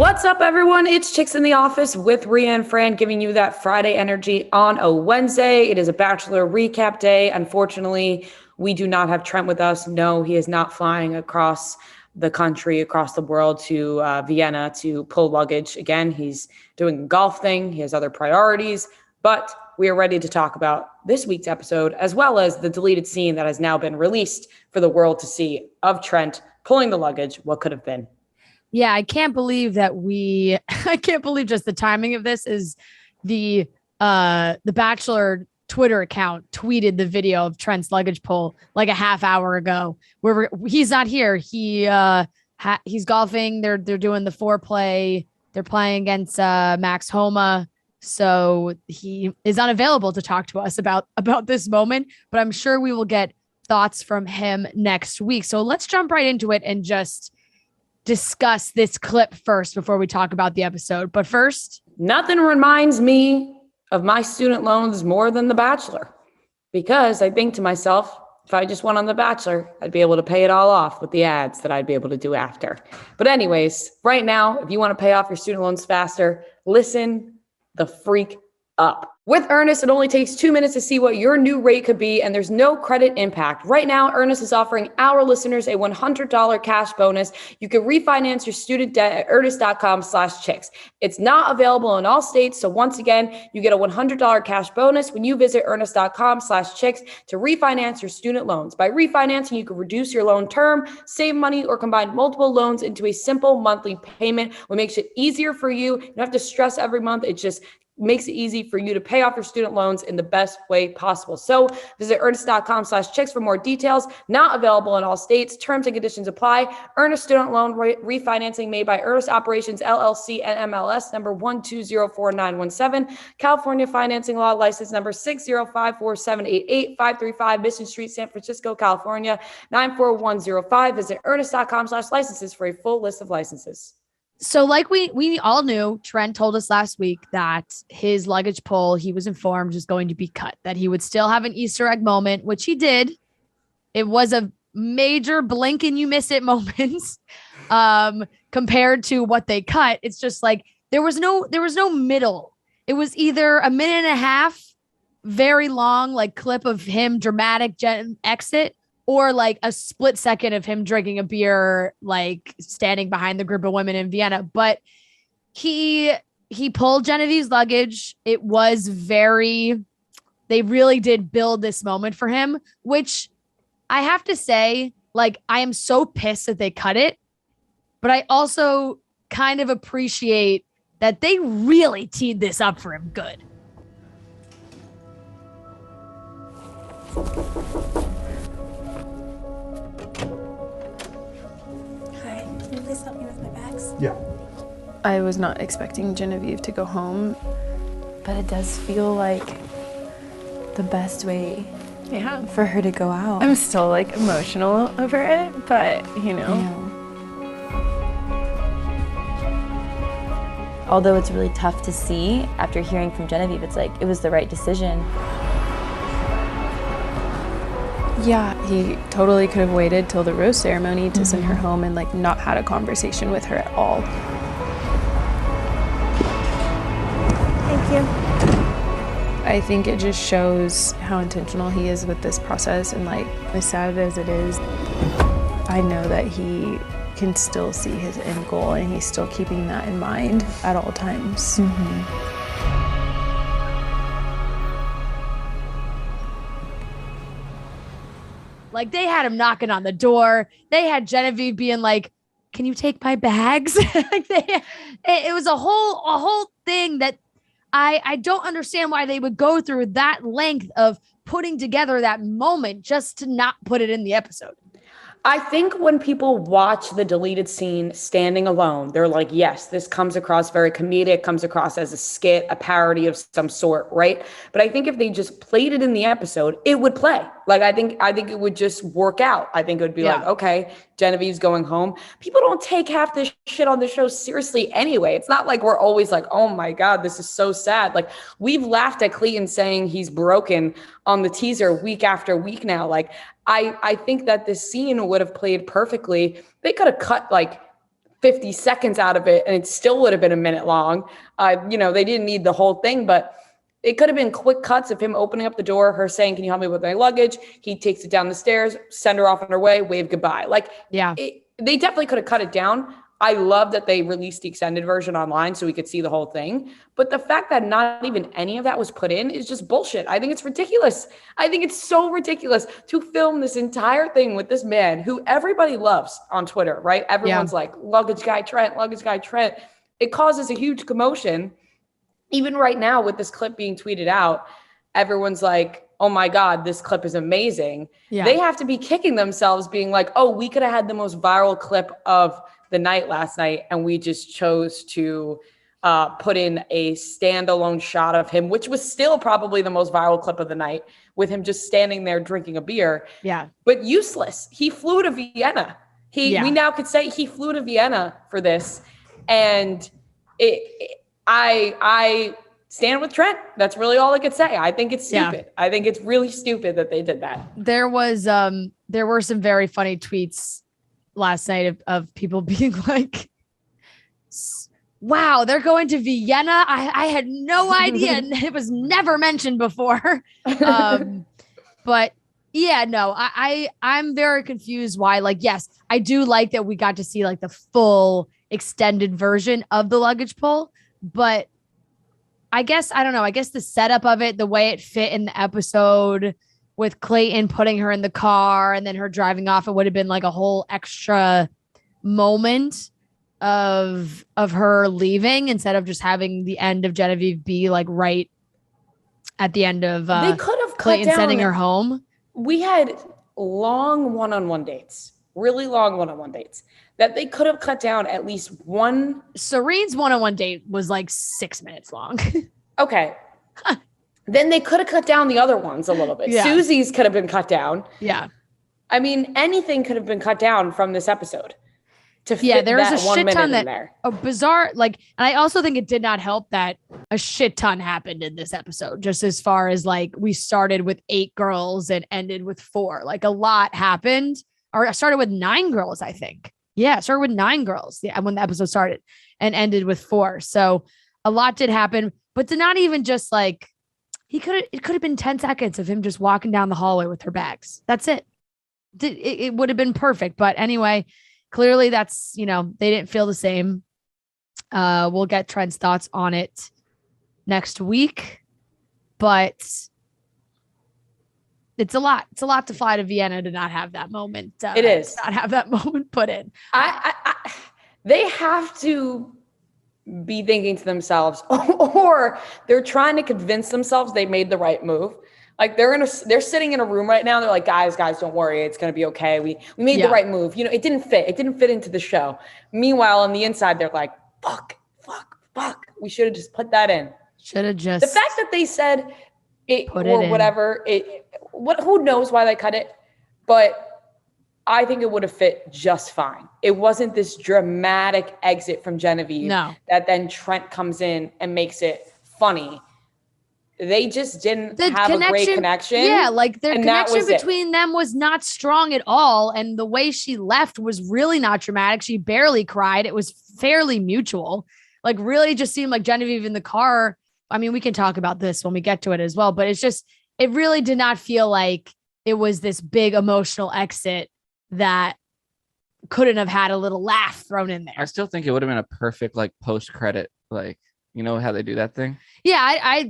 What's up, everyone? It's Chicks in the Office with Rhea and Fran, giving you that Friday energy on a Wednesday. It is a Bachelor recap day. Unfortunately, we do not have Trent with us. No, he is not flying across the country, across the world to Vienna to pull luggage. Again, he's doing a golf thing. He has other priorities, but we are ready to talk about this week's episode, as well as the deleted scene that has now been released for the world to see of Trent pulling the luggage. What could have been? Yeah, I can't believe that I can't believe just the timing of this is the Bachelor Twitter account tweeted the video of Trent's luggage pull like a half hour ago, where he's not here. He's golfing. They're doing the foreplay. They're playing against Max Homa. So he is unavailable to talk to us about this moment, but I'm sure we will get thoughts from him next week. So let's jump right into it and just discuss this clip first before we talk about the episode. But first, nothing reminds me of my student loans more than The Bachelor, because I think to myself, if I just went on The Bachelor, I'd be able to pay it all off with the ads that I'd be able to do after. But anyways, right now, if you want to pay off your student loans faster, listen the freak up. With Earnest, it only takes 2 minutes to see what your new rate could be, and there's no credit impact. Right now, Earnest is offering our listeners a $100 cash bonus. You can refinance your student debt at earnest.com/chicks. It's not available in all states, so once again, you get a $100 cash bonus when you visit earnest.com/chicks to refinance your student loans. By refinancing, you can reduce your loan term, save money, or combine multiple loans into a simple monthly payment, what makes it easier for you. You don't have to stress every month. It just makes it easy for you to pay off your student loans in the best way possible. So visit earnest.com/chicks for more details. Not available in all states. Terms and conditions apply. Earnest student loan refinancing made by Earnest Operations LLC and MLS number 1204917. California financing law license number 6054788, 535 Mission Street, San Francisco, California 94105. Visit earnest.com/licenses for a full list of licenses. So like we all knew, Trent told us last week that his luggage pull, he was informed, was going to be cut, that he would still have an Easter egg moment, which he did. It was a major blink and you miss it moments compared to what they cut. It's just like there was no middle. It was either a minute and a half, very long, like clip of him dramatic exit, or like a split second of him drinking a beer, like standing behind the group of women in Vienna. But he pulled Genevieve's luggage. It was they really did build this moment for him, which I have to say, like, I am so pissed that they cut it, but I also kind of appreciate that they really teed this up for him good. Please help me with my bags. Yeah. I was not expecting Genevieve to go home, but it does feel like the best way for her to go out. I'm still like emotional over it, but you know. Although it's really tough to see after hearing from Genevieve, it's like it was the right decision. Yeah, he totally could have waited till the rose ceremony to send her home and like not had a conversation with her at all. Thank you. I think it just shows how intentional he is with this process, and like as sad as it is, I know that he can still see his end goal and he's still keeping that in mind at all times. Like they had him knocking on the door. They had Genevieve being like, "Can you take my bags?" It was a whole thing that I don't understand why they would go through that length of putting together that moment just to not put it in the episode. I think when people watch the deleted scene standing alone, they're like, yes, this comes across very comedic, comes across as a skit, a parody of some sort, right? But I think if they just played it in the episode, it would play. Like, I think it would just work out. I think it would be like, okay, Genevieve's going home. People don't take half this shit on the show seriously anyway. It's not like we're always like, oh my God, this is so sad. Like, we've laughed at Clayton saying he's broken on the teaser week after week now. Like, I think that this scene would have played perfectly. They could have cut like 50 seconds out of it and it still would have been a minute long. They didn't need the whole thing, but it could have been quick cuts of him opening up the door, her saying, "Can you help me with my luggage?" He takes it down the stairs, send her off on her way, wave goodbye. They definitely could have cut it down. I love that they released the extended version online so we could see the whole thing. But the fact that not even any of that was put in is just bullshit. I think it's ridiculous. I think it's so ridiculous to film this entire thing with this man who everybody loves on Twitter, right? Everyone's like, luggage guy Trent, luggage guy Trent. It causes a huge commotion. Even right now with this clip being tweeted out, everyone's like, oh my God, this clip is amazing. Yeah. They have to be kicking themselves being like, oh, we could have had the most viral clip of the night last night, and we just chose to put in a standalone shot of him, which was still probably the most viral clip of the night, with him just standing there drinking a beer. Yeah. But useless. He flew to Vienna. We now could say he flew to Vienna for this. And I stand with Trent. That's really all I could say. I think it's stupid. I think it's really stupid that they did that. There were some very funny tweets last night of people being like, wow, they're going to Vienna. I had no idea. It was never mentioned before. But yeah, no, I'm very confused why, yes, I do like that we got to see the full extended version of the luggage pull, but I guess the setup of it, the way it fit in the episode with Clayton putting her in the car and then her driving off, it would have been a whole extra moment of her leaving instead of just having the end of Genevieve be right at the end of they could have Clayton sending her home. We had long one-on-one dates, really long one-on-one dates that they could have cut down at least one. Serene's one-on-one date was 6 minutes long. Okay. Then they could have cut down the other ones a little bit. Yeah. Susie's could have been cut down. Yeah. I mean, anything could have been cut down from this episode to fit there was that a 1 shit minute ton in that there. A bizarre, and I also think it did not help that a shit ton happened in this episode, just as far as we started with 8 girls and ended with 4. A lot happened, or I started with 9 girls, I think. Yeah, started with 9 girls. Yeah, when the episode started and ended with 4. So a lot did happen, but to not even just it could have been 10 seconds of him just walking down the hallway with her bags. That's it. It would have been perfect. But anyway, clearly that's, they didn't feel the same. We'll get Trent's thoughts on it next week, but it's a lot. It's a lot to fly to Vienna to not have that moment. It is. Not have that moment put in. They have to be thinking to themselves, or they're trying to convince themselves they made the right move. They're sitting in a room right now. They're like, guys, don't worry. It's going to be okay. We made the right move. It didn't fit. It didn't fit into the show. Meanwhile, on the inside, they're like, fuck. We should have just put that in. Should have just. The fact that they said it or whatever, who knows why they cut it, but I think it would have fit just fine. It wasn't this dramatic exit from Genevieve that then Trent comes in and makes it funny. They just didn't have a great connection. Yeah, their connection between them was not strong at all. And the way she left was really not dramatic. She barely cried. It was fairly mutual. Really just seemed like Genevieve in the car. I mean, we can talk about this when we get to it as well, but it really did not feel like it was this big emotional exit that couldn't have had a little laugh thrown in there. I still think it would have been a perfect post-credit, how they do that thing. Yeah,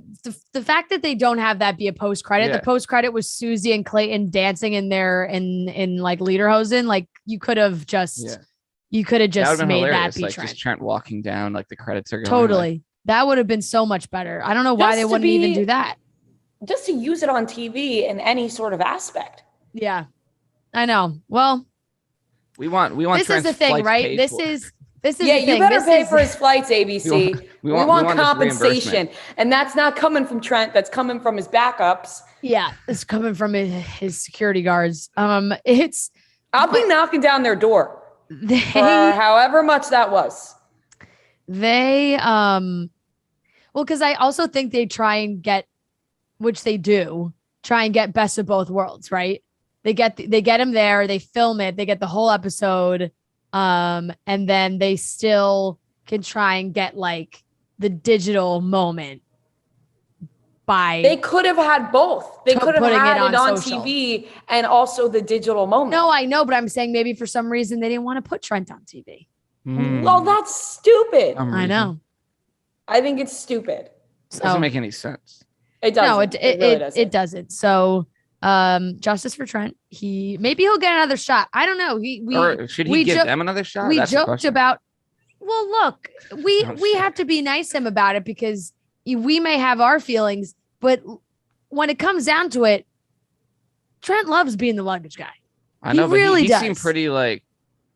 the fact that they don't have that be a post-credit, the post-credit was Susie and Clayton dancing in there in lederhosen. You could have just made that be just Trent walking down, the credits are going. Totally. That would have been so much better. I don't know why they wouldn't even do that. Just to use it on TV in any sort of aspect. Yeah. I know. Well, we want this Trent's is the thing, right? This is the thing. You better pay for his flights, ABC. We want compensation. And that's not coming from Trent. That's coming from his backups. Yeah. It's coming from his security guards. I'll be knocking down their door for however much that was. Because I also think they try and get, which they do, try and get best of both worlds, right? They get him there, they film it, they get the whole episode, And then they still can try and get like the digital moment by They could have had both. They could have putting had it it on on social. TV and also the digital moment. No, I know, but I'm saying maybe for some reason they didn't want to put Trent on TV. Well, that's stupid. I know. I think it's stupid. Doesn't make any sense. It doesn't. No, it really doesn't. It doesn't. So, justice for Trent. Maybe he'll get another shot. I don't know. Or should he give them another shot? We That's the joked question. about. Well, look, we sorry. have to be nice to him about it because we may have our feelings, but when it comes down to it, Trent loves being the luggage guy. I know, he really he does. seemed pretty like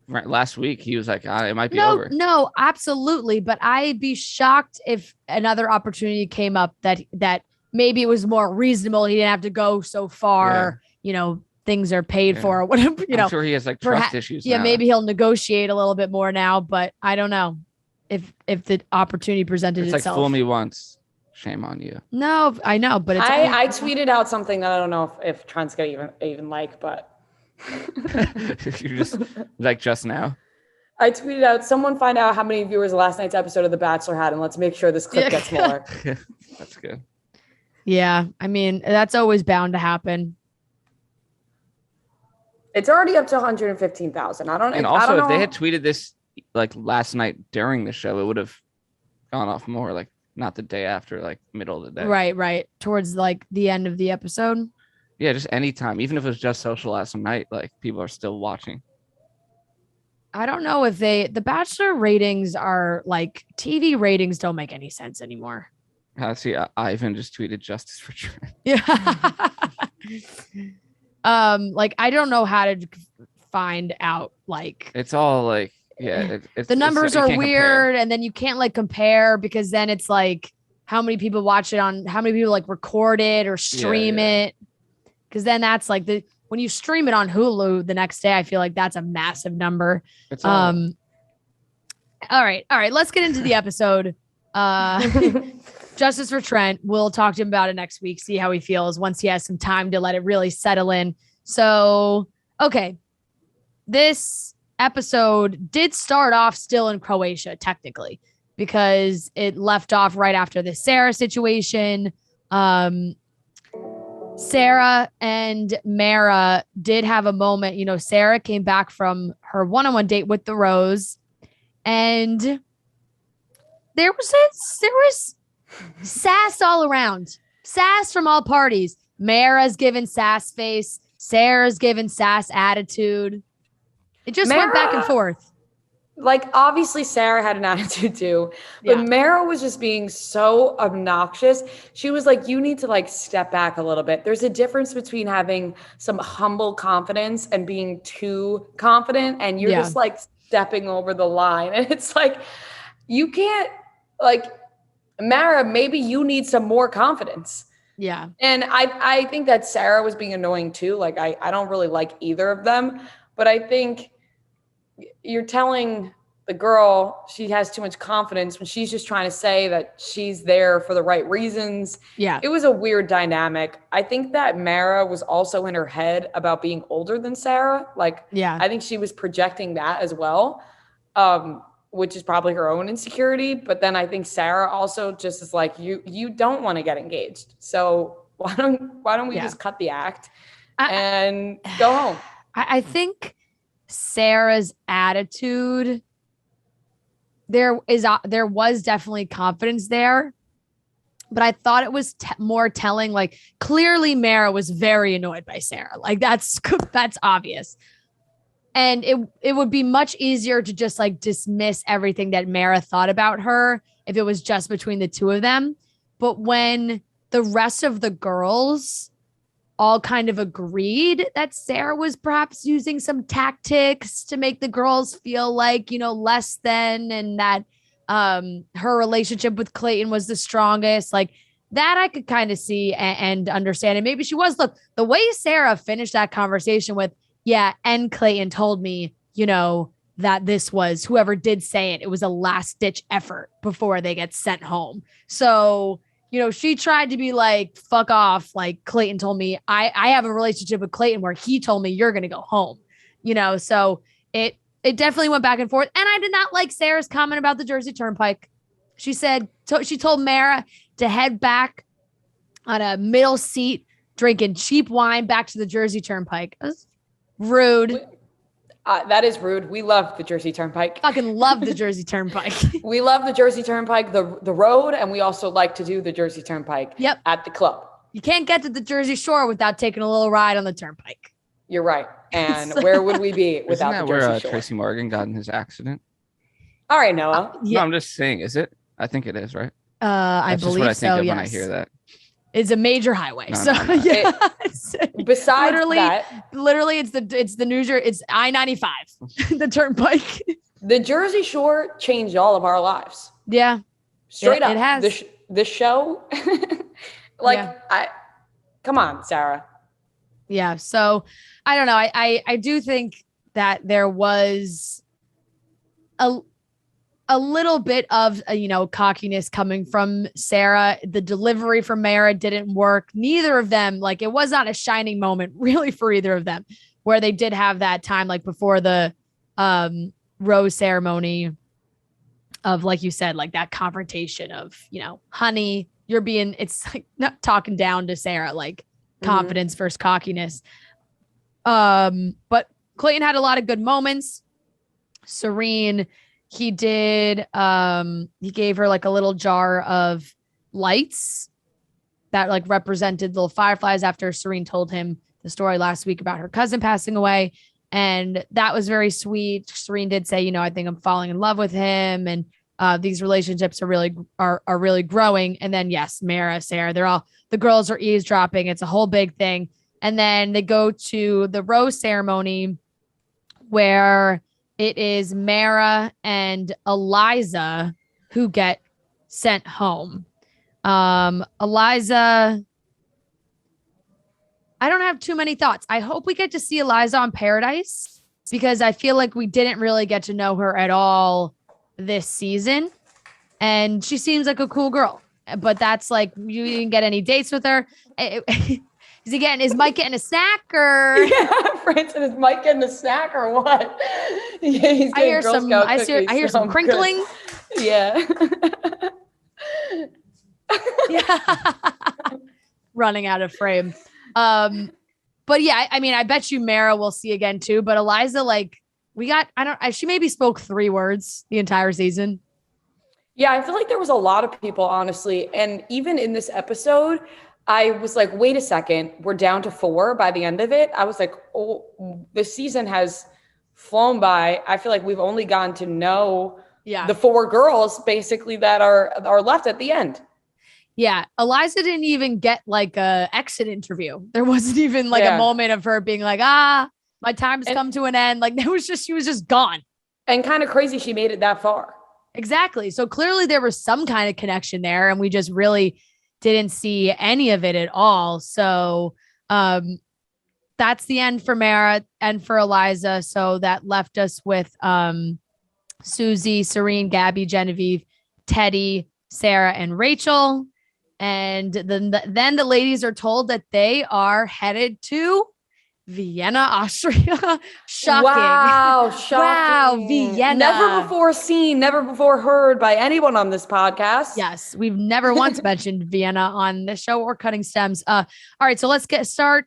last week. He was like, it might be No, over. no, absolutely. But I'd be shocked if another opportunity came up that maybe it was more reasonable. He didn't have to go so far. You know, things are paid for or whatever. I'm sure he has like trust issues. Yeah, now. maybe he'll negotiate a little bit more now, but I don't know if the opportunity presented It's itself. like fool me once, shame on you. No, I know, but it's I tweeted out something that I don't know if Trent's gonna even like, but You just like just now. I tweeted out, someone find out how many viewers last night's episode of The Bachelor had, and let's make sure this clip gets more. That's good. Yeah, I mean, that's always bound to happen. It's already up to 115,000. I don't And I also, don't if they know. had tweeted this like last night during the show, it would have gone off more. Like not the day after, like middle of the day. Right. Towards like the end of the episode. Yeah, just anytime. Even if it was just social last night, like people are still watching. I don't know if the Bachelor ratings are like TV ratings don't make any sense anymore. See, Ivan just tweeted justice for Trent. Yeah. Like I don't know how to find out like It's all like, yeah. the numbers you are can't compare. weird and then you can't like compare because then it's like how many people watch it on how many people like record it or stream it. Because then that's like when you stream it on Hulu the next day, I feel like that's a massive number. It's all, All right. Let's get into the episode. Justice for Trent. We'll talk to him about it next week, see how he feels once he has some time to let it really settle in. So, okay. This episode did start off still in Croatia, technically, because it left off right after the Sarah situation. Sarah and Mara did have a moment. You know, Sarah came back from her one-on-one date with the Rose, and there was sass all around. Sass from all parties. Mara's given sass face. Sarah's given sass attitude. It just went back and forth. Like, obviously, Sarah had an attitude too, but Mara was just being so obnoxious. She was like, you need to like step back a little bit. There's a difference between having some humble confidence and being too confident, and you're just like stepping over the line. And it's like, you can't, like, Mara, maybe you need some more confidence. Yeah. And I think that Sarah was being annoying too. Like, I don't really like either of them, but I think you're telling the girl she has too much confidence when she's just trying to say that she's there for the right reasons. Yeah. It was a weird dynamic. I think that Mara was also in her head about being older than Sarah. Like, yeah, I think she was projecting that as well, which is probably her own insecurity. But then I think Sarah also just is like, you don't want to get engaged. So why don't we just cut the act and go home? I think Sarah's attitude, there was definitely confidence there, but I thought it was more telling. Like, clearly Mara was very annoyed by Sarah. Like, that's obvious. And it would be much easier to just like dismiss everything that Mara thought about her if it was just between the two of them. But when the rest of the girls all kind of agreed that Sarah was perhaps using some tactics to make the girls feel like, you know, less than, and that her relationship with Clayton was the strongest, like that I could kind of see and understand. And maybe she was. Look, the way Sarah finished that conversation with, and Clayton told me, you know, that this was, whoever did say it, it was a last ditch effort before they get sent home. So, you know, she tried to be like, fuck off. Like, Clayton told me, I have a relationship with Clayton where he told me you're going to go home, you know? So it it definitely went back and forth. And I did not like Sarah's comment about the Jersey Turnpike. She said, she told Mara to head back on a middle seat, drinking cheap wine back to the Jersey Turnpike. That's rude. That is rude. We love the Jersey Turnpike. Fucking love the Jersey Turnpike. We love the Jersey Turnpike, the road, and we also like to do the Jersey Turnpike at the club. You can't get to the Jersey Shore without taking a little ride on the Turnpike. You're right. And where would we be without the Jersey where Shore? Tracy Morgan got in his accident? All right, Noah. No, I'm just saying, is it? I think it is, right? I That's just believe what I think so. of Yes. when I hear that. It's a major highway. No, so no, no. yeah. Besides literally it's the New Jersey, it's I-95, the Turnpike. the Jersey Shore changed all of our lives. Yeah. Straight up. It has. The show. Come on, Sarah. Yeah. So I don't know. I do think that there was a little bit of, cockiness coming from Sarah. The delivery from Mara didn't work. Neither of them, it was not a shining moment really for either of them, where they did have that time, before the rose ceremony of, like you said, that confrontation of, honey, it's not talking down to Sarah, confidence versus cockiness. But Clayton had a lot of good moments. Serene, he did, he gave her a little jar of lights that represented little fireflies after Serene told him the story last week about her cousin passing away. And that was very sweet. Serene did say, I think I'm falling in love with him. And these relationships are really growing. And then yes, Mara, Sarah, the girls are eavesdropping. It's a whole big thing. And then they go to the rose ceremony where it is Mara and Eliza who get sent home. Eliza, I don't have too many thoughts. I hope we get to see Eliza on Paradise, because I feel like we didn't really get to know her at all this season. And she seems like a cool girl, but that's you didn't get any dates with her. Is Mike getting a snack or? Yeah, Francis, is Mike getting a snack or what? Yeah, he's I hear some. I hear some crinkling. Good. Yeah. Yeah. Running out of frame. But yeah, I bet you Mara will see again too. But Eliza, she maybe spoke 3 words the entire season. Yeah, I feel like there was a lot of people, honestly. And even in this episode, I was like, wait a second, we're down to 4 by the end of it. I was like, oh, this season has flown by. I feel like we've only gotten to know the 4 girls basically that are left at the end. Yeah. Eliza didn't even get a exit interview. There wasn't even a moment of her being my time's come to an end. She was just gone. And kind of crazy she made it that far. Exactly. So clearly there was some kind of connection there, and we just really didn't see any of it at all. So that's the end for Mara and for Eliza. So that left us with Susie, Serene, Gabby, Genevieve, Teddy, Sarah, and Rachel. And then the ladies are told that they are headed to Vienna, Austria. Shocking. Wow. Shocking. Wow. Vienna. Never before seen, never before heard by anyone on this podcast. Yes. We've never once mentioned Vienna on the show or Cutting Stems. All right. So let's start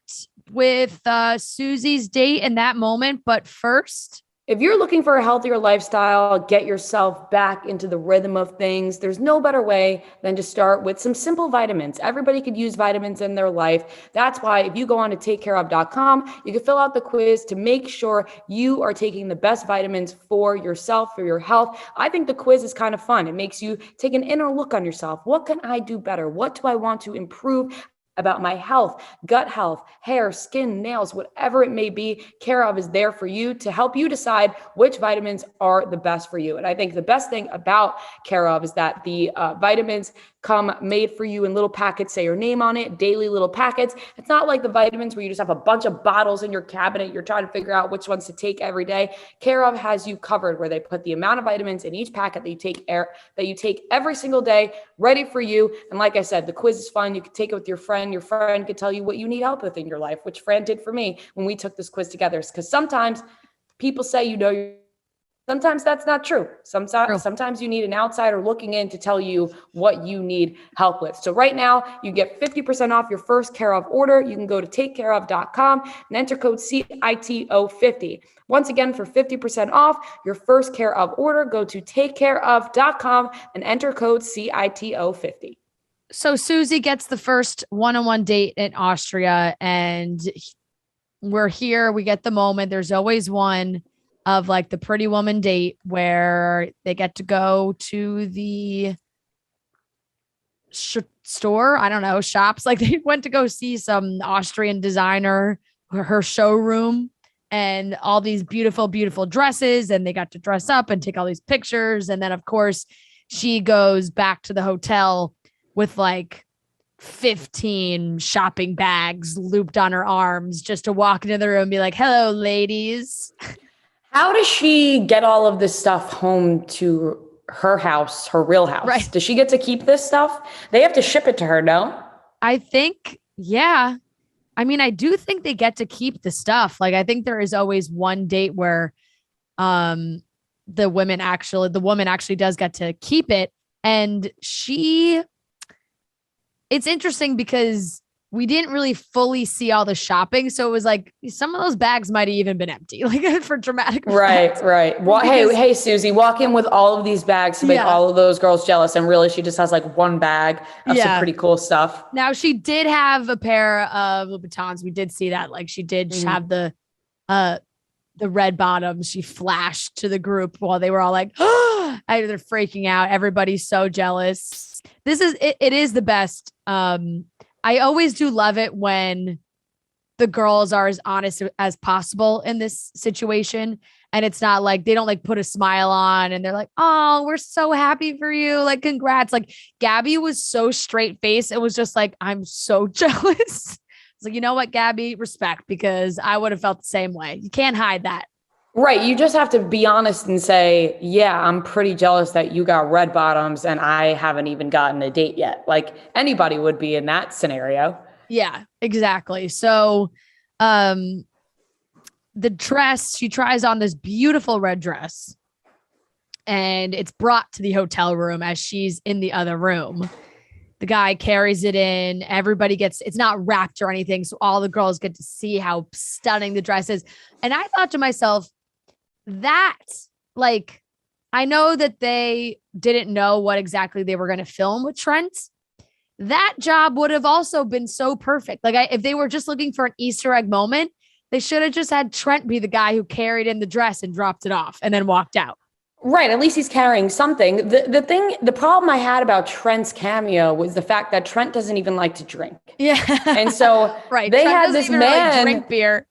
with Susie's date in that moment. But first, if you're looking for a healthier lifestyle, get yourself back into the rhythm of things, there's no better way than to start with some simple vitamins. Everybody could use vitamins in their life. That's why if you go on to takecareof.com, you can fill out the quiz to make sure you are taking the best vitamins for yourself, for your health. I think the quiz is kind of fun. It makes you take an inner look on yourself. What can I do better? What do I want to improve about my health, gut health, hair, skin, nails, whatever it may be? Care of is there for you to help you decide which vitamins are the best for you. And I think the best thing about Care of is that the vitamins come made for you in little packets, say your name on it, daily little packets. It's not like the vitamins where you just have a bunch of bottles in your cabinet. You're trying to figure out which ones to take every day. Care of has you covered, where they put the amount of vitamins in each packet that you take every single day, ready for you. And like I said, the quiz is fun. You can take it with your friend. Your friend could tell you what you need help with in your life, which Fran did for me when we took this quiz together. Because sometimes people say, Sometimes that's not true. Sometimes you need an outsider looking in to tell you what you need help with. So right now, you get 50% off your first Care Of order. You can go to takecareof.com and enter code CITO50. Once again, for 50% off your first Care Of order, go to takecareof.com and enter code CITO50. So Susie gets the first one-on-one date in Austria, and we're here. We get the moment. There's always one of like the pretty woman date where they get to go to the store. I don't know, shops. Like they went to go see some Austrian designer, her showroom, and all these beautiful, beautiful dresses. And they got to dress up and take all these pictures. And then of course she goes back to the hotel with like 15 shopping bags looped on her arms just to walk into the room and be like, hello, ladies. How does she get all of this stuff home to her house, her real house? Right. Does she get to keep this stuff? They have to ship it to her, no? I think, yeah. I mean, I do think they get to keep the stuff. Like, I think there is always one date where the woman actually does get to keep it. And it's interesting because we didn't really fully see all the shopping. So it was like some of those bags might have even been empty, like for dramatic effect. Right. Well, hey, Susie, walk in with all of these bags to make all of those girls jealous. And really, she just has like one bag of some pretty cool stuff. Now, she did have a pair of Louboutins. We did see that. Like she did have the red bottoms. She flashed to the group while they were all like, oh, they're freaking out. Everybody's so jealous. It is the best. I always do love it when the girls are as honest as possible in this situation. And it's not like they don't like put a smile on and they're like, oh, we're so happy for you. Like, congrats. Like Gabby was so straight faced. It was just like, I'm so jealous. It's like, you know what, Gabby, respect, because I would have felt the same way. You can't hide that. Right. You just have to be honest and say, yeah, I'm pretty jealous that you got red bottoms and I haven't even gotten a date yet. Like anybody would be in that scenario. Yeah, exactly. So the dress, she tries on this beautiful red dress and it's brought to the hotel room as she's in the other room. The guy carries it in. Everybody it's not wrapped or anything. So all the girls get to see how stunning the dress is. And I thought to myself, I know that they didn't know what exactly they were going to film with Trent. That job would have also been so perfect. Like if they were just looking for an Easter egg moment, they should have just had Trent be the guy who carried in the dress and dropped it off and then walked out. Right. At least he's carrying something. The problem I had about Trent's cameo was the fact that Trent doesn't even like to drink. Yeah. And so right. They Trent had this man really drink beer.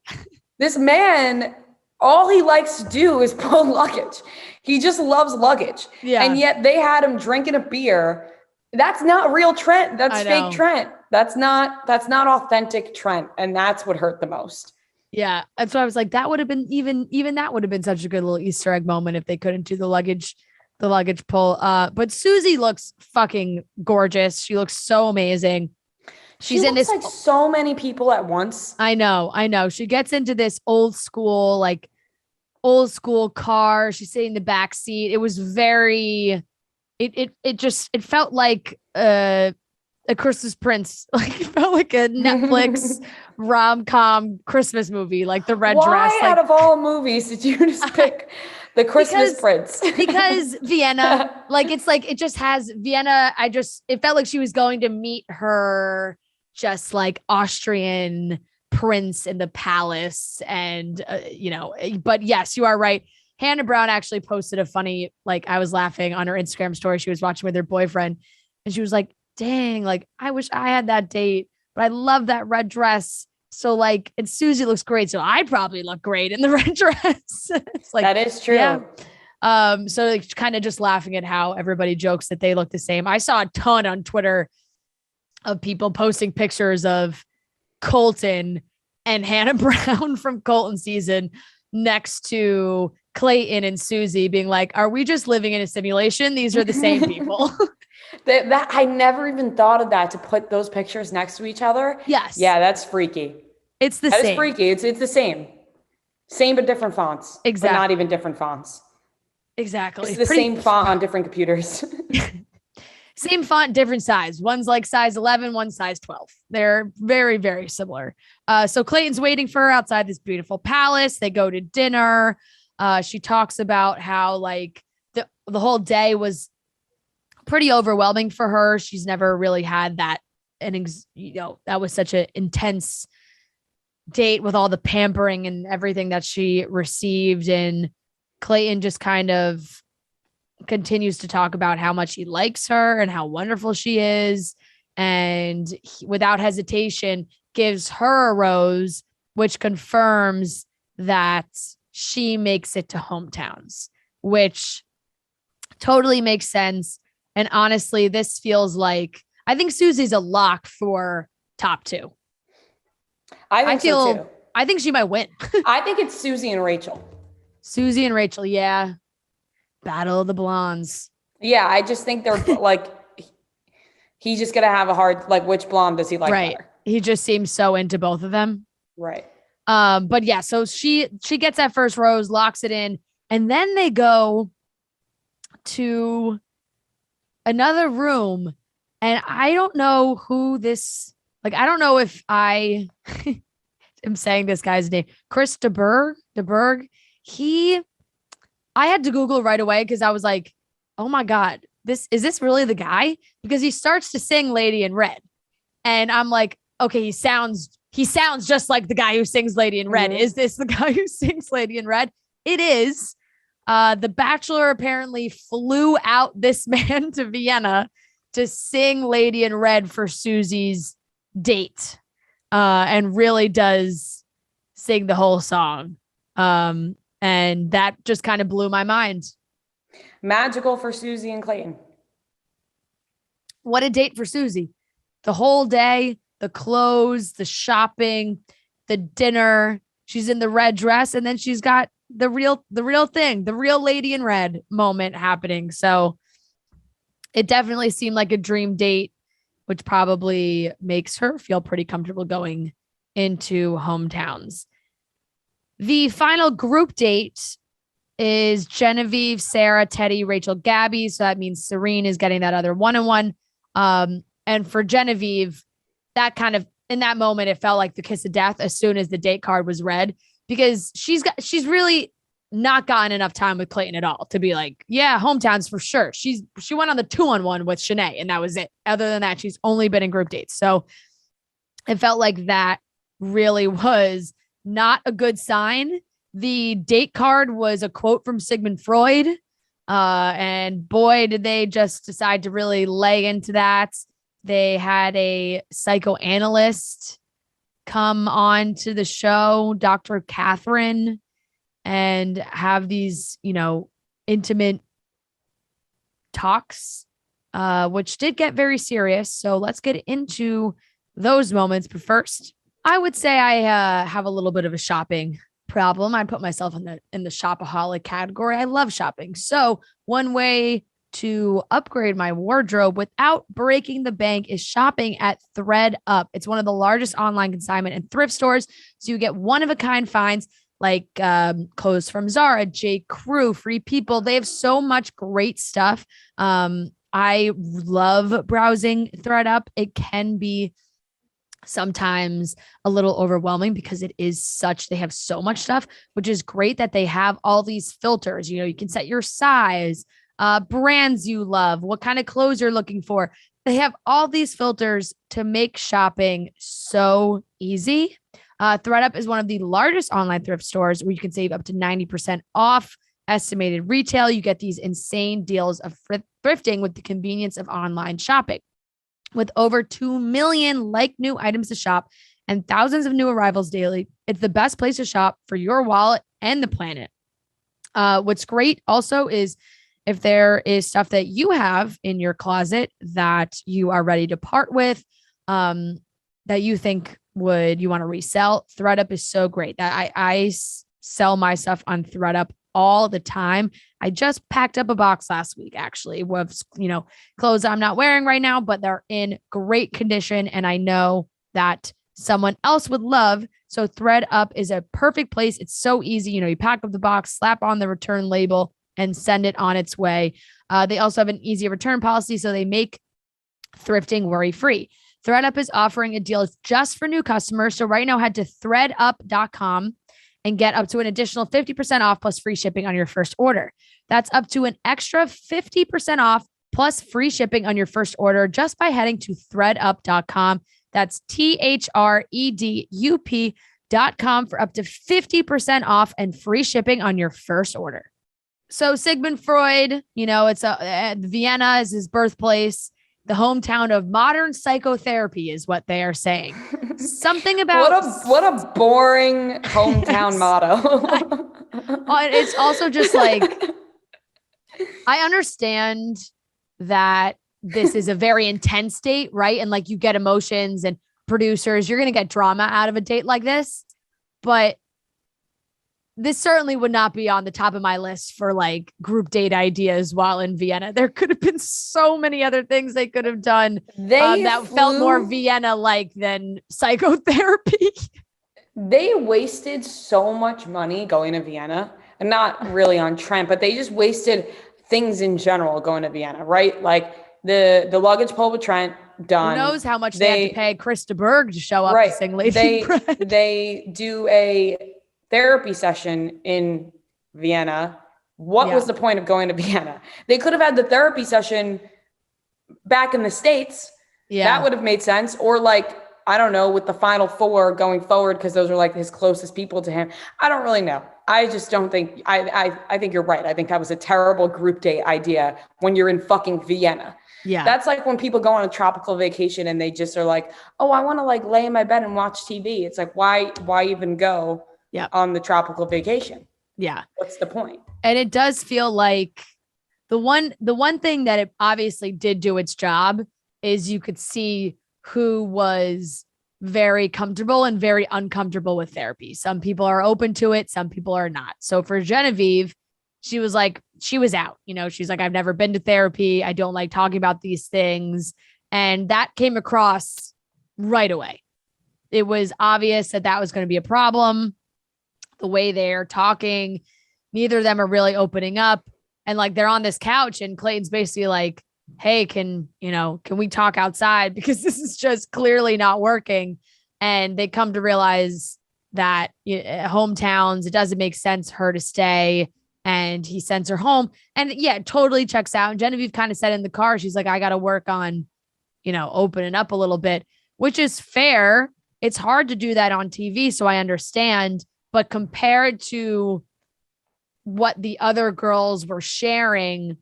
This man, all he likes to do is pull luggage. He just loves luggage. Yeah. And yet they had him drinking a beer. That's not real Trent. That's fake Trent. That's not authentic Trent. And that's what hurt the most. Yeah. That's why I was like, that would have been even that would have been such a good little Easter egg moment if they couldn't do the luggage pull. But Susie looks fucking gorgeous. She looks so amazing. She's in this like so many people at once. I know. She gets into this old school car. She's sitting in the back seat. It was very, it felt like a Christmas Prince. Like it felt like a Netflix rom-com Christmas movie, like the red dress. Why out of all movies did you just pick the Christmas Prince? Because Vienna, it just has Vienna. It felt like she was going to meet her just like Austrian prince in the palace. And, but yes, you are right. Hannah Brown actually posted a funny, I was laughing on her Instagram story. She was watching with her boyfriend and she was like, dang, I wish I had that date, but I love that red dress. So and Susie looks great. So I'd probably look great in the red dress. It's that is true. Yeah. So kind of just laughing at how everybody jokes that they look the same. I saw a ton on Twitter of people posting pictures of Colton and Hannah Brown from Colton season next to Clayton and Susie being like, are we just living in a simulation? These are the same people. That I never even thought of that, to put those pictures next to each other. Yes. Yeah, that's freaky. It's the same. It's freaky. It's the same. Same but different fonts. Exactly. But not even different fonts. Exactly. It's the same font on different computers. Same font, different size. One's like size 11, one's size 12. They're very, very similar. So Clayton's waiting for her outside this beautiful palace. They go to dinner. She talks about how like the whole day was pretty overwhelming for her. She's never really had that. And, that was such an intense date with all the pampering and everything that she received. And Clayton just kind of continues to talk about how much he likes her and how wonderful she is. And without hesitation, gives her a rose, which confirms that she makes it to hometowns, which totally makes sense. And honestly, this feels like, I think Susie's a lock for top 2. I think so too. I think she might win. I think it's Susie and Rachel. Susie and Rachel, yeah. Battle of the Blondes. Yeah, I just think they're like, he's just gonna have a hard, like, which blonde does he like better? He just seems so into both of them. Right. But yeah, so she gets that first rose, locks it in, and then they go to another room, and I don't know who this, like, I don't know if I am saying this guy's name, Chris DeBerg. I had to Google right away because I was like, oh my God, is this really the guy? Because he starts to sing Lady in Red. And I'm like, okay, he sounds just like the guy who sings Lady in Red. Mm-hmm. Is this the guy who sings Lady in Red? It is. The Bachelor apparently flew out this man to Vienna to sing Lady in Red for Susie's date. And really does sing the whole song. And that just kind of blew my mind. Magical for Susie and Clayton. What a date for Susie. The whole day, the clothes, the shopping, the dinner. She's in the red dress, and then she's got the real thing, the real Lady in Red moment happening. So it definitely seemed like a dream date, which probably makes her feel pretty comfortable going into hometowns. The final group date is Genevieve, Sarah, Teddy, Rachel, Gabby. So that means Serene is getting that other 1-on-1. And for Genevieve, that kind of, in that moment, it felt like the kiss of death as soon as the date card was read, because she's really not gotten enough time with Clayton at all to be like, yeah, hometowns for sure. She went on the 2-on-1 with Shanae, and that was it. Other than that, she's only been in group dates. So it felt like that really was not a good sign. The date card was a quote from Sigmund Freud. And boy, did they just decide to really lay into that. They had a psychoanalyst come on to the show, Dr. Catherine, and have these, intimate talks, which did get very serious. So let's get into those moments. But first, I would say I have a little bit of a shopping problem. I put myself in the shopaholic category. I love shopping. So one way to upgrade my wardrobe without breaking the bank is shopping at ThredUp. It's one of the largest online consignment and thrift stores. So you get one-of-a-kind finds like clothes from Zara, J. Crew, Free People. They have so much great stuff. I love browsing ThredUp. It can be sometimes a little overwhelming because they have so much stuff, which is great that they have all these filters. You can set your size, brands you love, what kind of clothes you're looking for. They have all these filters to make shopping so easy. ThredUp is one of the largest online thrift stores where you can save up to 90% off estimated retail. You get these insane deals of thrifting with the convenience of online shopping. With over 2 million new items to shop and thousands of new arrivals daily, it's the best place to shop for your wallet and the planet. What's great also is if there is stuff that you have in your closet that you are ready to part with, that you think you want to resell, ThredUp is so great. That I sell my stuff on ThredUp all the time. I just packed up a box last week, actually, with, clothes I'm not wearing right now, but they're in great condition. And I know that someone else would love. So ThredUp is a perfect place. It's so easy. You pack up the box, slap on the return label, and send it on its way. They also have an easy return policy, so they make thrifting worry-free. ThreadUp is offering a deal just for new customers. So right now, head to threadup.com and get up to an additional 50% off plus free shipping on your first order. That's up to an extra 50% off plus free shipping on your first order just by heading to threadup.com. That's ThreadUp.com for up to 50% off and free shipping on your first order. So Sigmund Freud, it's Vienna is his birthplace. The hometown of modern psychotherapy is what they are saying. Something about what a boring hometown motto. It's also just like, I understand that this is a very intense date, right? And like you get emotions and producers, you're going to get drama out of a date like this, but this certainly would not be on the top of my list for like group date ideas while in Vienna. There could have been so many other things they could have done that felt more Vienna-like than psychotherapy. They wasted so much money going to Vienna, and not really on Trent, but they just wasted things in general going to Vienna, right? Like the luggage pull with Trent, done. Who knows how much they had to pay Chris de Burgh to show up to sing Lady Bread. They do a therapy session in Vienna. What was the point of going to Vienna? They could have had the therapy session back in the States. Yeah. That would have made sense. Or like, I don't know, with the Final Four going forward, because those are like his closest people to him. I don't really know. I just don't think, I think you're right. I think that was a terrible group date idea when you're in fucking Vienna. Yeah. That's like when people go on a tropical vacation and they just are like, oh, I want to like lay in my bed and watch TV. It's like, why even go on the tropical vacation? Yeah. What's the point? And it does feel like the one thing that it obviously did do its job is you could see who was very comfortable and very uncomfortable with therapy. Some people are open to it. Some people are not. So for Genevieve, she was out, she's like, I've never been to therapy. I don't like talking about these things. And that came across right away. It was obvious that was going to be a problem. The way they're talking, neither of them are really opening up. And like, they're on this couch and Clayton's basically like, hey, can we talk outside? Because this is just clearly not working. And they come to realize that hometowns, it doesn't make sense for her to stay. And he sends her home. And yeah, it totally checks out. And Genevieve kind of said in the car, she's like, I got to work on, opening up a little bit, which is fair. It's hard to do that on TV. So I understand. But compared to what the other girls were sharing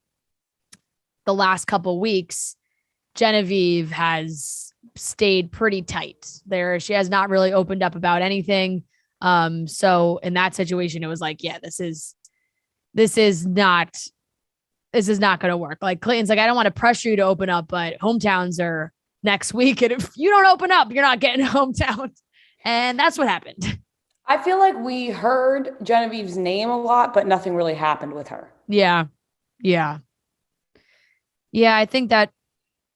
the last couple weeks, Genevieve has stayed pretty tight there. She has not really opened up about anything. So in that situation, it was like, yeah, this is not going to work. Like Clayton's like, I don't want to pressure you to open up, but hometowns are next week. And if you don't open up, you're not getting hometown. And that's what happened. I feel like we heard Genevieve's name a lot, but nothing really happened with her. Yeah. Yeah. Yeah. I think that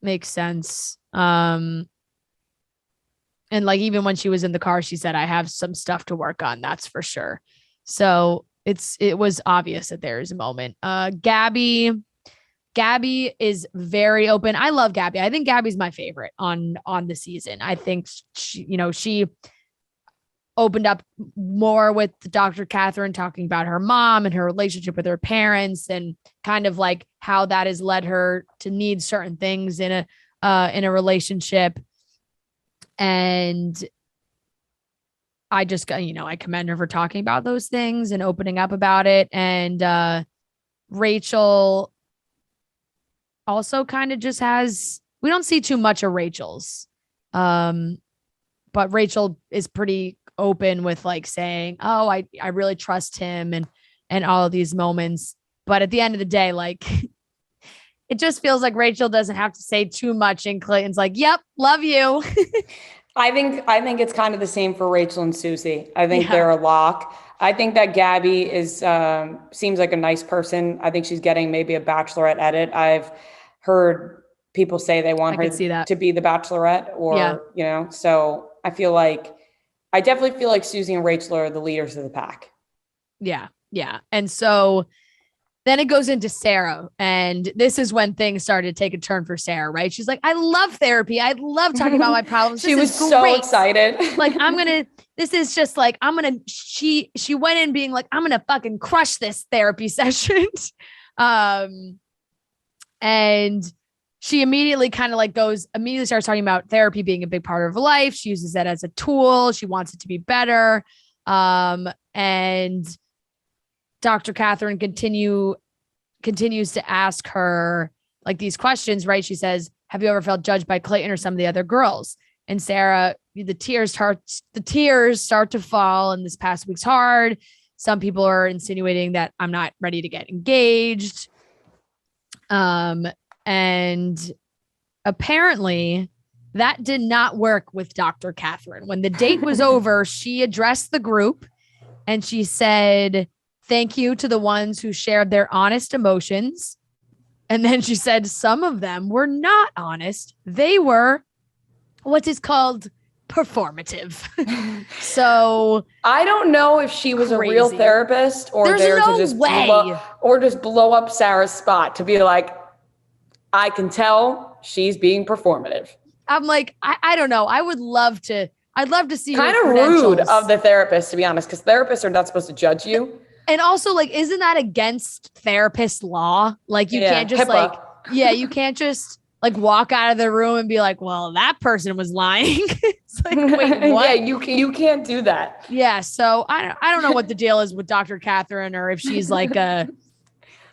makes sense. And like, even when she was in the car, she said, I have some stuff to work on. That's for sure. So it was obvious that there is a moment. Gabby is very open. I love Gabby. I think Gabby's my favorite on the season. I think she opened up more with Dr. Catherine, talking about her mom and her relationship with her parents and kind of like how that has led her to need certain things in a relationship. And I just got, I commend her for talking about those things and opening up about it. And Rachel also kind of just we don't see too much of Rachel's. But Rachel is pretty open with like saying, oh, I really trust him and all of these moments. But at the end of the day, like, it just feels like Rachel doesn't have to say too much. And Clayton's like, yep, love you. I think it's kind of the same for Rachel and Susie. I think they're a lock. I think that Gabby seems like a nice person. I think she's getting maybe a Bachelorette edit. I've heard people say they want her to be the Bachelorette so I definitely feel like Susie and Rachel are the leaders of the pack. Yeah. Yeah. And so Then it goes into Sarah. And this is when things started to take a turn for Sarah, right? She's like, I love therapy. I love talking about my problems. She was so excited. Like, this is just like, she went in being like, I'm going to fucking crush this therapy session. And she immediately starts talking about therapy being a big part of her life. She uses that as a tool. She wants it to be better. And Dr. Catherine continues to ask her like these questions, right? She says, have you ever felt judged by Clayton or some of the other girls? And Sarah, the tears start to fall, and this past week's hard. Some people are insinuating that I'm not ready to get engaged. And apparently that did not work with Dr. Catherine. When the date was over, she addressed the group and she said, thank you to the ones who shared their honest emotions. And then she said some of them were not honest. They were what is called performative. So I don't know if she was crazy. A real therapist or There's there no to just way. blow up Sarah's spot to be like, I can tell she's being performative. I'm like, I don't know. I'd love to see kind her of rude credentials. of the therapist, to be honest, because therapists are not supposed to judge you. And also, like, isn't that against therapist law? Like, you can't just HIPAA. you can't just like walk out of the room and be like, well, that person was lying. It's like, wait, what? Yeah, you can't do that. Yeah. So I don't know what the deal is with Dr. Catherine, or if she's like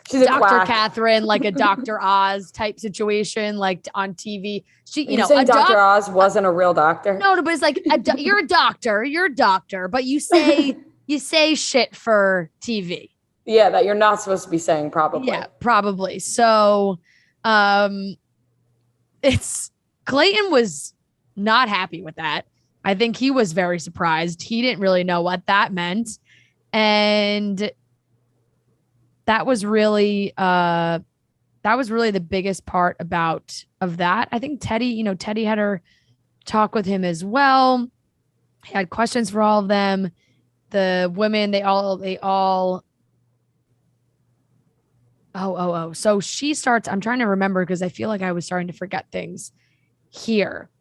She's a Dr. quack. Catherine, like a Dr. Oz type situation, like on TV. You saying Dr. Oz wasn't a real doctor? No, but it's like you're a doctor, but you say shit for TV. Yeah, that you're not supposed to be saying, probably. Yeah, probably. So, it's Clayton was not happy with that. I think he was very surprised. He didn't really know what that meant, and that was really the biggest part of that. I think Teddy had her talk with him as well. He had questions for all of them. The women, they all. So she starts, I'm trying to remember because I feel like I was starting to forget things here.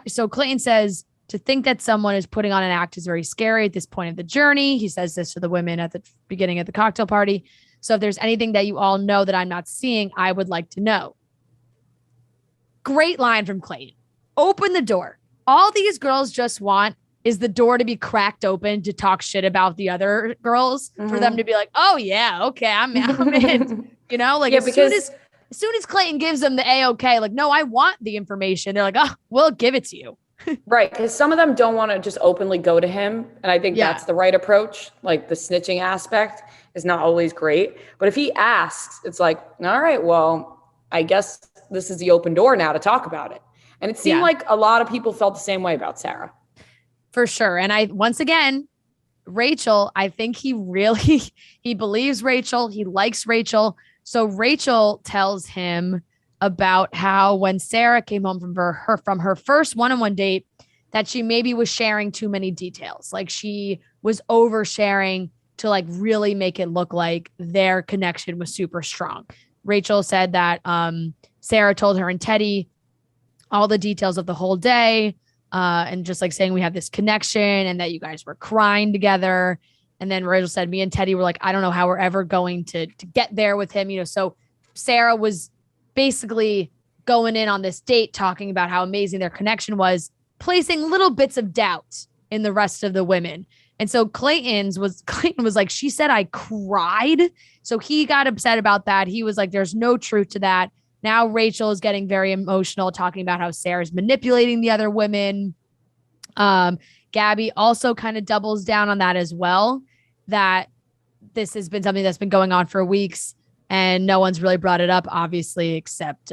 So Clayton says, to think that someone is putting on an act is very scary at this point of the journey. He says this to the women at the beginning of the cocktail party. So if there's anything that you all know that I'm not seeing, I would like to know. Great line from Clayton. Open the door. All these girls just want is the door to be cracked open to talk shit about the other girls, for them to be like, oh yeah, okay, I'm in. Like as soon as Clayton gives them the A-okay, like, no, I want the information. They're like, oh, we'll give it to you. Right, because some of them don't want to just openly go to him. And I think that's the right approach. Like the snitching aspect is not always great. But if he asks, it's like, all right, well, I guess this is the open door now to talk about it. And it seemed like a lot of people felt the same way about Sarah. For sure. And once again, Rachel, I think he believes Rachel. He likes Rachel. So Rachel tells him about how when Sarah came home from her first one-on-one date, that she maybe was sharing too many details. Like she was oversharing to like really make it look like their connection was super strong. Rachel said that Sarah told her and Teddy all the details of the whole day, and just like saying we have this connection and that you guys were crying together. And then Rachel said, me and Teddy were like, I don't know how we're ever going to get there with him. So Sarah was basically going in on this date, talking about how amazing their connection was, placing little bits of doubt in the rest of the women. And so Clayton was like, she said I cried. So he got upset about that. He was like, there's no truth to that. Now Rachel is getting very emotional, talking about how Sarah's manipulating the other women. Gabby also kind of doubles down on that as well, that this has been something that's been going on for weeks and no one's really brought it up, obviously, except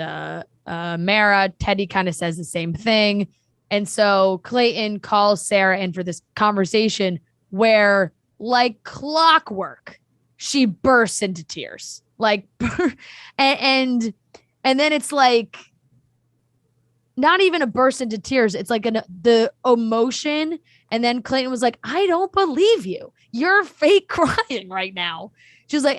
Mara. Teddy kind of says the same thing. And so Clayton calls Sarah in for this conversation where, like clockwork, she bursts into tears. Like, and then it's like, not even a burst into tears. It's like the emotion. And then Clayton was like, I don't believe you. You're fake crying right now. She was like,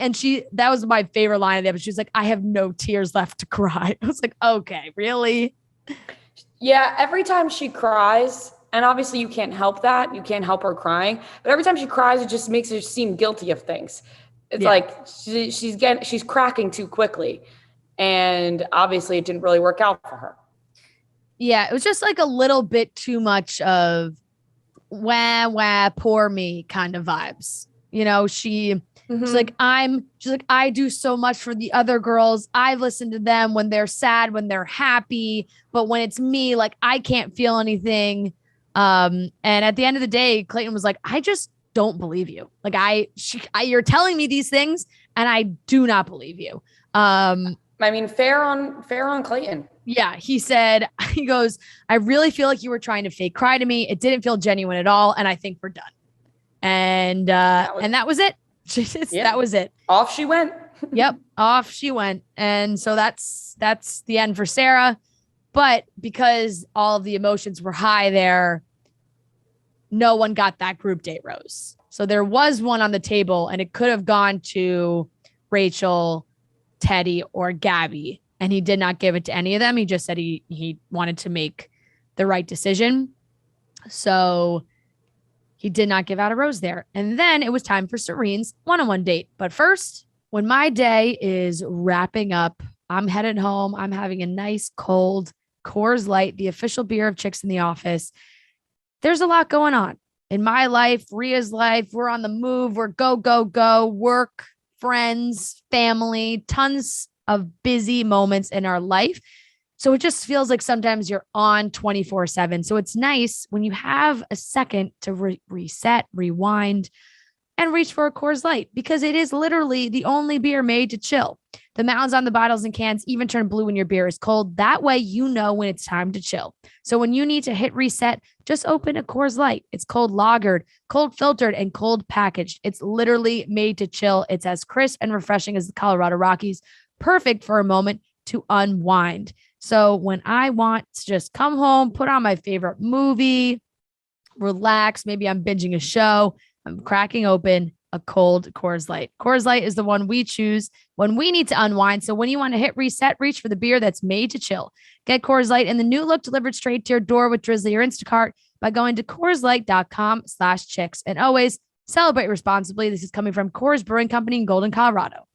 that was my favorite line of the episode. She was like, I have no tears left to cry. I was like, okay, really? Yeah, every time she cries, and obviously you can't help that. You can't help her crying. But every time she cries, it just makes her seem guilty of things. It's like she's cracking too quickly. And obviously it didn't really work out for her. Yeah, it was just like a little bit too much of wah, poor me kind of vibes. You know, she's like, I do so much for the other girls. I listen to them when they're sad, when they're happy, but when it's me, like I can't feel anything. And at the end of the day, Clayton was like, I just don't believe you. Like you're telling me these things and I do not believe you. I mean, fair on Clayton. Yeah, he goes, I really feel like you were trying to fake cry to me. It didn't feel genuine at all. And I think we're done. And that was it. That was it. Off she went. Yep. Off she went. And so that's the end for Sarah. But because all of the emotions were high there, no one got that group date rose. So there was one on the table and it could have gone to Rachel, Teddy, or Gabby. And he did not give it to any of them. He just said he wanted to make the right decision. So he did not give out a rose there. And then it was time for Serene's one-on-one date. But first, when my day is wrapping up, I'm headed home. I'm having a nice cold Coors Light, the official beer of Chicks in the Office. There's a lot going on in my life, Rhea's life. We're on the move. We're go, go, go, work, friends, family, tons of busy moments in our life. So it just feels like sometimes you're on 24/7. So it's nice when you have a second to reset, rewind, and reach for a Coors Light because it is literally the only beer made to chill. The mountains on the bottles and cans even turn blue when your beer is cold. That way, you know when it's time to chill. So when you need to hit reset, just open a Coors Light. It's cold lagered, cold filtered, and cold packaged. It's literally made to chill. It's as crisp and refreshing as the Colorado Rockies. Perfect for a moment to unwind. So when I want to just come home, put on my favorite movie, relax, maybe I'm binging a show, I'm cracking open a cold Coors Light. Coors Light is the one we choose when we need to unwind. So when you want to hit reset, reach for the beer that's made to chill. Get Coors Light in the new look delivered straight to your door with Drizzly or Instacart by going to CoorsLight.com/chicks. And always celebrate responsibly. This is coming from Coors Brewing Company in Golden, Colorado.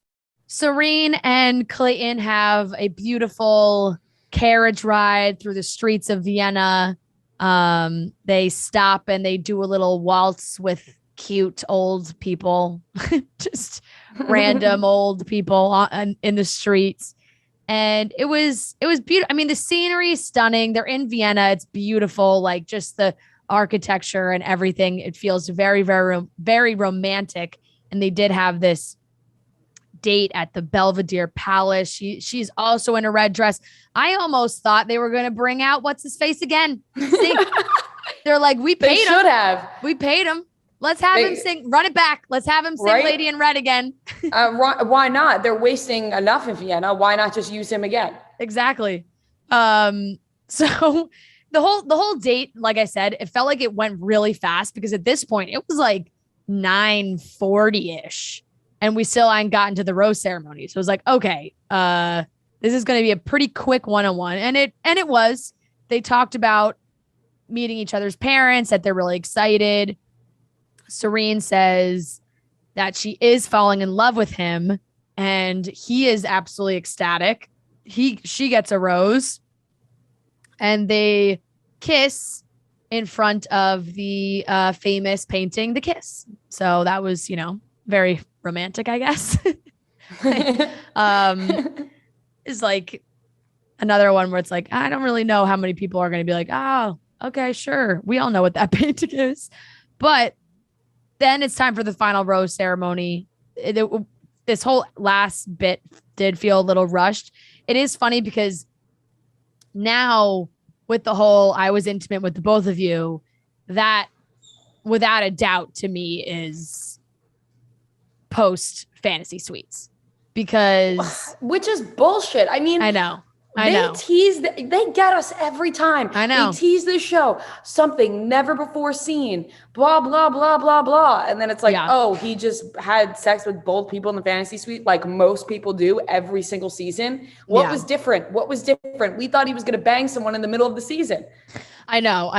Serene and Clayton have a beautiful carriage ride through the streets of Vienna. They stop and they do a little waltz with cute old people, just random old people in the streets. And it was beautiful. I mean, the scenery is stunning. They're in Vienna. It's beautiful. Like just the architecture and everything. It feels very, very, very romantic. And they did have this date at the Belvedere Palace. She's also in a red dress. I almost thought they were going to bring out what's his face again. They're like, we paid him. Should have. We paid him. Let's have him sing. Run it back. Let's have him sing Lady in Red again. Why not? They're wasting enough in Vienna. Why not just use him again? Exactly. So the whole date, like I said, it felt like it went really fast because at this point it was like 9:40-ish. And we still hadn't gotten to the rose ceremony. So it was like, okay, this is going to be a pretty quick one-on-one. And it was. They talked about meeting each other's parents, that they're really excited. Serene says that she is falling in love with him. And he is absolutely ecstatic. She gets a rose. And they kiss in front of the famous painting, The Kiss. So that was, very romantic, I guess. Is like another one where it's like, I don't really know how many people are going to be like, oh, okay, sure. We all know what that painting is. But then it's time for the final rose ceremony. This whole last bit did feel a little rushed. It is funny because now with the whole, I was intimate with the both of you, that without a doubt to me is post fantasy suites, because which is bullshit. I mean, I know I know. They get us every time. I know. They tease the show, something never before seen, blah, blah, blah, blah, blah. And then it's like, Yeah. oh, he just had sex with both people in the fantasy suite like most people do every single season. What Yeah. was different? What was different? We thought he was going to bang someone in the middle of the season. I know.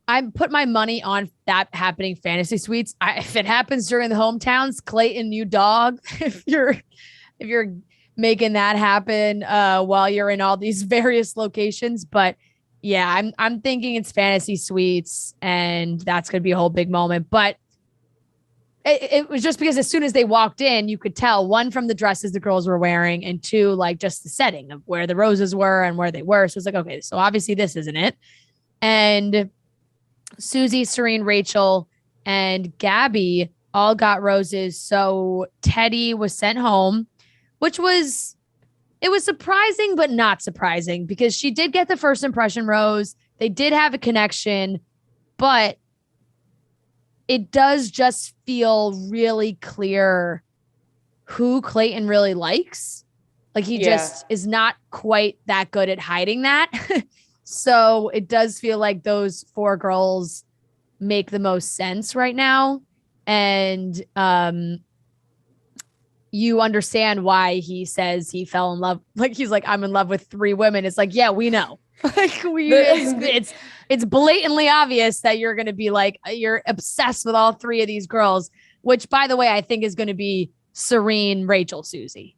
I put my money on that happening fantasy suites. If it happens during the hometowns, Clayton, you dog, if you're making that happen while you're in all these various locations. But yeah, I'm thinking it's fantasy suites and that's going to be a whole big moment. But it was just because as soon as they walked in, you could tell, one, from the dresses the girls were wearing, and two, like just the setting of where the roses were and where they were. So it's like, okay, so obviously this isn't it. And Susie, Serene, Rachel, and Gabby all got roses. So Teddy was sent home, which was surprising, but not surprising, because she did get the first impression rose. They did have a connection, but it does just feel really clear who Clayton really likes. Like he just is not quite that good at hiding that. So it does feel like those 4 girls make the most sense right now. And you understand why he says he fell in love. Like he's like, I'm in love with 3 women. It's like, yeah, we know. Like it's blatantly obvious that you're going to be like, you're obsessed with all 3 of these girls, which, by the way, I think is going to be Serene, Rachel, Susie.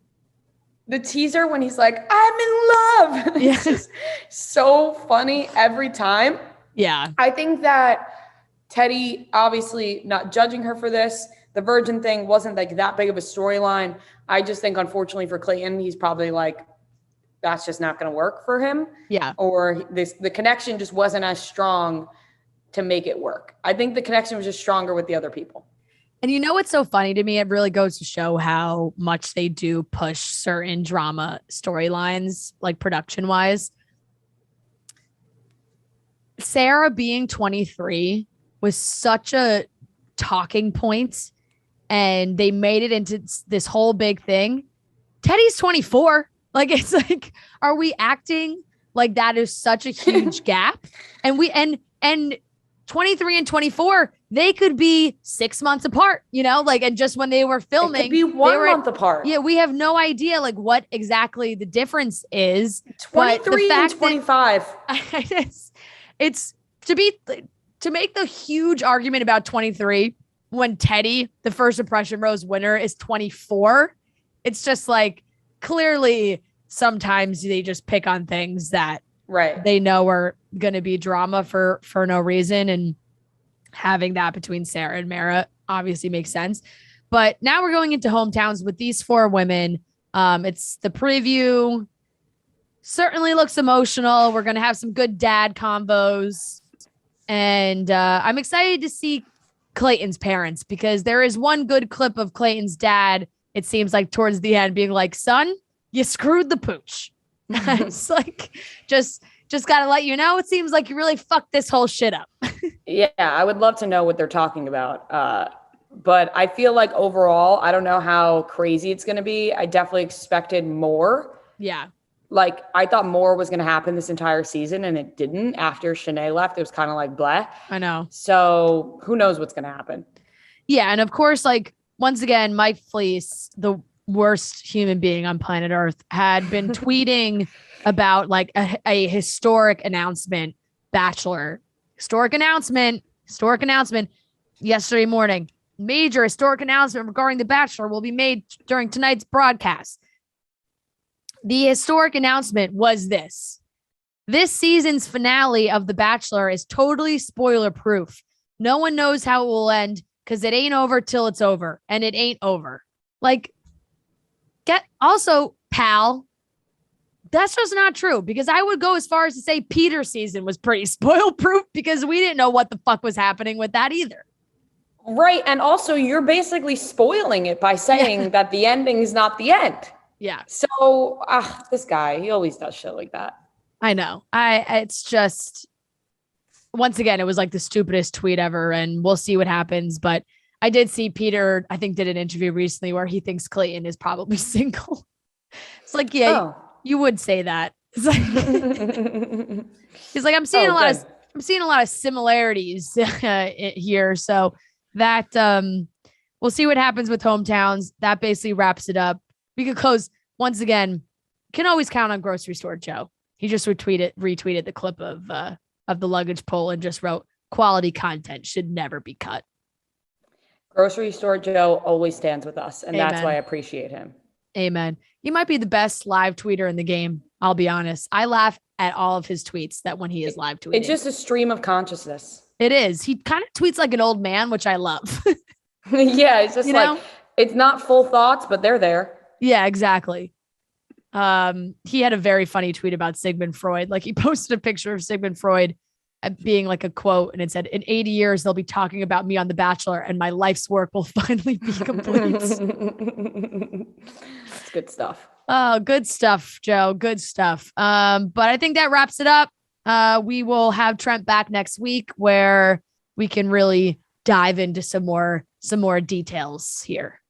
The teaser when he's like, I'm in love. It's just so funny every time. Yeah. I think that Teddy, obviously not judging her for this, the virgin thing wasn't like that big of a storyline. I just think, unfortunately for Clayton, he's probably like, that's just not going to work for him. Yeah. Or the connection just wasn't as strong to make it work. I think the connection was just stronger with the other people. And you know what's so funny to me? It really goes to show how much they do push certain drama storylines, like production-wise. Sarah being 23 was such a talking point, and they made it into this whole big thing. Teddy's 24. Like, it's like, are we acting like that is such a huge gap? And 23 and 24, they could be 6 months apart, you know, like, and just when they were filming, it could be 1 month apart. Yeah. We have no idea like what exactly the difference is. 23 and 25. It's to make the huge argument about 23 when Teddy, the first impression rose winner, is 24. It's just like, clearly sometimes they just pick on things that they know are going to be drama for no reason. And having that between Sarah and Mara obviously makes sense. But now we're going into hometowns with these 4 women. It's the preview. Certainly looks emotional. We're going to have some good dad combos. And I'm excited to see Clayton's parents, because there is one good clip of Clayton's dad, it seems like, towards the end being like, son, you screwed the pooch. It's like, just got to let you know, it seems like you really fucked this whole shit up. Yeah, I would love to know what they're talking about. But I feel like overall, I don't know how crazy it's going to be. I definitely expected more. Yeah. Like, I thought more was going to happen this entire season, and it didn't. After Shanae left, it was kind of like bleh. I know. So who knows what's going to happen? Yeah. And of course, like, once again, Mike Fleece, the worst human being on planet Earth, had been tweeting about like a historic announcement, Bachelor. Historic announcement yesterday morning. Major historic announcement regarding The Bachelor will be made during tonight's broadcast. The historic announcement was this. This season's finale of The Bachelor is totally spoiler proof. No one knows how it will end because it ain't over till it's over, and it ain't over. Like, pal, that's just not true, because I would go as far as to say Peter's season was pretty spoil proof, because we didn't know what the fuck was happening with that either. Right. And also, you're basically spoiling it by saying that the ending is not the end. Yeah. So this guy, he always does shit like that. I know. It's just, once again, it was like the stupidest tweet ever, and we'll see what happens. But I did see Peter, I think, did an interview recently where he thinks Clayton is probably single. It's like, yeah, Oh. you would say that. It's like, he's like, I'm seeing a lot of similarities here. So that we'll see what happens with hometowns. That basically wraps it up because once again, can always count on Grocery Store Joe. He just retweeted the clip of the luggage poll and just wrote quality content should never be cut. Grocery Store Joe always stands with us, and Amen. that's why I appreciate him. Amen. He might be the best live tweeter in the game. I'll be honest. I laugh at all of his tweets that when he is live tweeting. It's just a stream of consciousness. It is. He kind of tweets like an old man, which I love. Yeah, it's just it's not full thoughts, but they're there. Yeah, exactly. He had a very funny tweet about Sigmund Freud. Like he posted a picture of Sigmund Freud being like a quote, and it said, "In 80 years, they'll be talking about me on The Bachelor, and my life's work will finally be complete." It's good stuff. Oh, good stuff, Joe. Good stuff. But I think that wraps it up. We will have Trent back next week where we can really dive into some more details here.